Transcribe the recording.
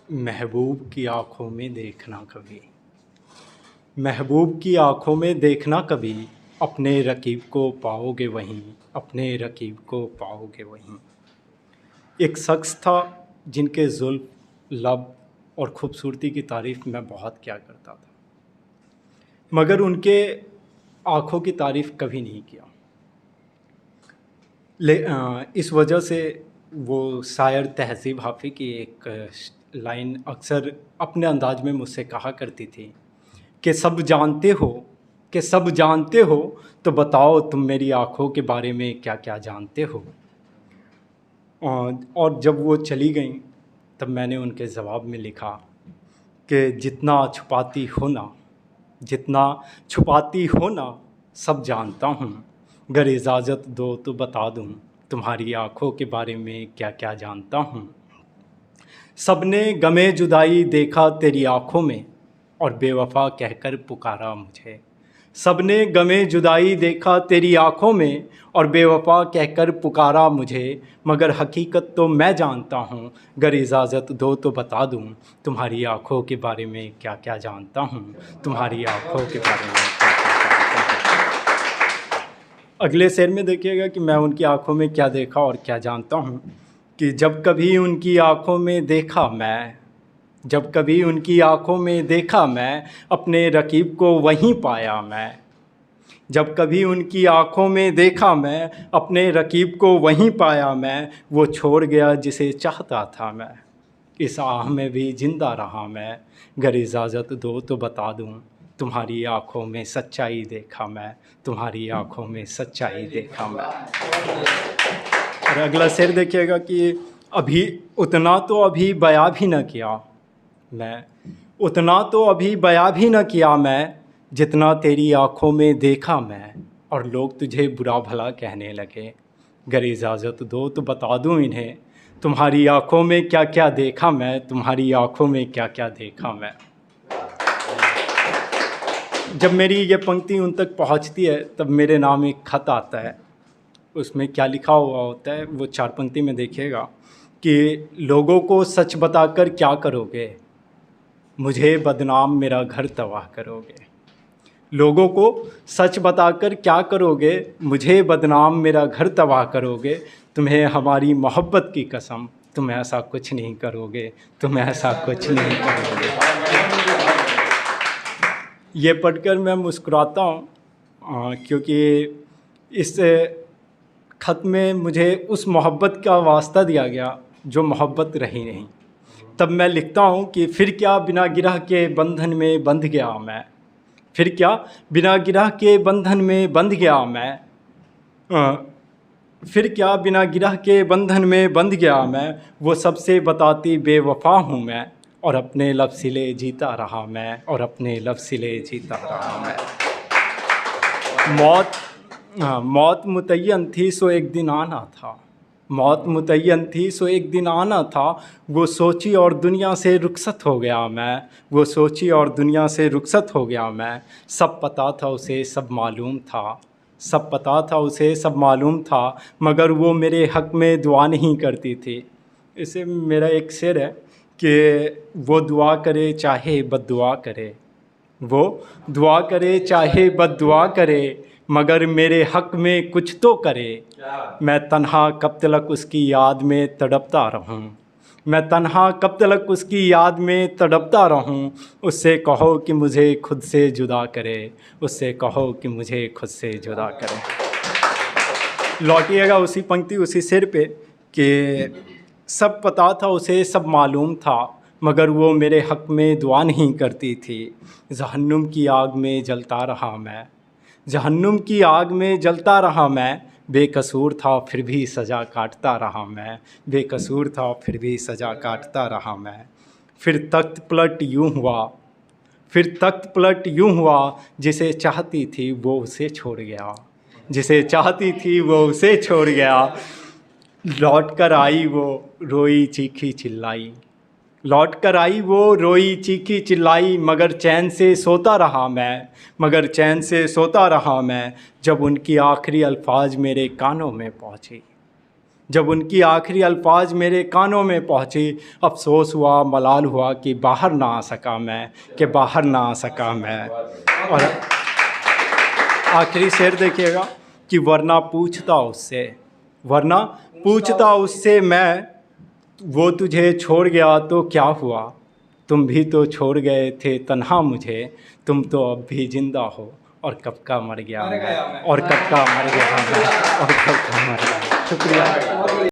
महबूब की आँखों में देखना कभी, महबूब की आँखों में देखना कभी, अपने रकीब को पाओगे वहीं, अपने रकीब को पाओगे वहीं। एक शख्स था जिनके जुल्फ़, लब और ख़ूबसूरती की तारीफ़ मैं बहुत किया करता था, मगर उनके आँखों की तारीफ़ कभी नहीं किया। इस वजह से वो शायर तहज़ीब हाफ़ी की एक लाइन अक्सर अपने अंदाज में मुझसे कहा करती थी कि सब जानते हो, कि सब जानते हो तो बताओ तुम मेरी आँखों के बारे में क्या क्या जानते हो। और जब वो चली गईं तब मैंने उनके जवाब में लिखा कि जितना छुपाती हो ना, जितना छुपाती हो ना, सब जानता हूँ। अगर इजाज़त दो तो बता दूँ तुम्हारी आँखों के बारे में क्या क्या जानता हूँ। सबने गमे जुदाई देखा तेरी आँखों में और बेवफ़ा कहकर पुकारा मुझे। सबने गमे जुदाई देखा तेरी आँखों में और बेवफ़ा कहकर पुकारा मुझे, मगर हकीकत तो मैं जानता हूँ। अगर इजाज़त दो तो बता दूँ तुम्हारी आँखों के बारे में क्या क्या जानता हूँ, तुम्हारी आँखों के बारे में क्या क्या जानता हूँ। अगले शेर में देखिएगा कि मैं उनकी आँखों में क्या देखा और क्या जानता हूँ कि जब कभी उनकी आँखों में देखा मैं, जब कभी उनकी आँखों में देखा मैं, अपने रकीब को वहीं पाया मैं। जब कभी उनकी आँखों में देखा मैं, अपने रकीब को वहीं पाया मैं। वो छोड़ गया जिसे चाहता था मैं, इस आह में भी जिंदा रहा मैं। अगर इजाज़त दो तो बता दूँ तुम्हारी आँखों में सच्चाई देखा मैं, तुम्हारी आँखों में सच्चाई देखा मैं। और अगला शेर देखिएगा कि अभी उतना तो अभी बयां भी न किया मैं, उतना तो अभी बयां भी न किया मैं, जितना तेरी आँखों में देखा मैं। और लोग तुझे बुरा भला कहने लगे, अगर इजाज़त दो तो बता दूँ इन्हें तुम्हारी आँखों में क्या क्या देखा मैं, तुम्हारी आँखों में क्या क्या देखा मैं। जब मेरी ये पंक्ति उन तक पहुंचती है तब मेरे नाम एक ख़त आता है। उसमें क्या लिखा हुआ होता है वो 4 पंक्ति में देखिएगा कि लोगों को सच बताकर क्या करोगे, मुझे बदनाम मेरा घर तबाह करोगे। लोगों को सच बताकर क्या करोगे, मुझे बदनाम मेरा घर तबाह करोगे। तुम्हें हमारी मोहब्बत की कसम, तुम ऐसा कुछ नहीं करोगे, तुम ऐसा कुछ नहीं करोगे। ये पढ़कर मैं मुस्कुराता हूँ क्योंकि इस ख़त में मुझे उस मोहब्बत का वास्ता दिया गया जो मोहब्बत रही नहीं। तब मैं लिखता हूँ कि फिर क्या बिना गिरह के बंधन में बंध गया मैं, फिर क्या बिना गिरह के बंधन में बंध गया मैं, फिर क्या बिना गिरह के बंधन में बंध गया मैं। वो सबसे बताती बेवफा हूँ मैं, और अपने लब सिले जीता रहा मैं, और अपने लब सिले जीता रहा मैं। मौत मुतय्यन थी सो एक दिन आना था, मौत मुतय्यन थी सो एक दिन आना था। वो सोची और दुनिया से रुखसत हो गया मैं, वो सोची और दुनिया से रुखसत हो गया मैं। सब पता था उसे सब मालूम था, सब पता था उसे सब मालूम था, मगर वो मेरे हक़ में दुआ नहीं करती थी। इसे मेरा एक शेर है कि वो दुआ करे चाहे बद्दुआ करे, वो दुआ करे चाहे बद्दुआ करे, मगर मेरे हक़ में कुछ तो करे। मैं तन्हा कब तलक उसकी याद में तड़पता रहूं, मैं तन्हा कब तलक उसकी याद में तड़पता रहूं। उससे कहो कि मुझे खुद से जुदा करे, उससे कहो कि मुझे खुद से जुदा करे। लौटिएगा उसी पंक्ति उसी शेर पे कि सब पता था उसे सब मालूम था, मगर वो मेरे हक़ में दुआ नहीं करती थी। जहन्नुम की आग में जलता रहा मैं, जहन्नुम की आग में जलता रहा मैं। बेकसूर था फिर भी सज़ा काटता रहा मैं, बेकसूर था फिर भी सज़ा काटता रहा मैं। फिर तख्त पलट यूँ हुआ, फिर तख्त पलट यूँ हुआ, जिसे चाहती थी वो उसे छोड़ गया, जिसे चाहती थी वो उसे छोड़ गया। लौट कर आई वो रोई चीखी चिल्लाई, लौट कर आई वो रोई चीखी चिल्लाई, मगर चैन से सोता रहा मैं, मगर चैन से सोता रहा मैं। जब उनकी आखिरी अल्फाज मेरे कानों में पहुँची, जब उनकी आखिरी अल्फाज मेरे कानों में पहुँची, अफसोस हुआ, मलाल हुआ कि बाहर ना आ सका मैं, कि बाहर ना आ सका मैं। और आखिरी शेर देखिएगा कि वरना पूछता उससे मैं, वो तुझे छोड़ गया तो क्या हुआ, तुम भी तो छोड़ गए थे तन्हा मुझे, तुम तो अब भी जिंदा हो और कब का मर गया मैं, और कब का मर गया मैं, और कब का मर गया। शुक्रिया।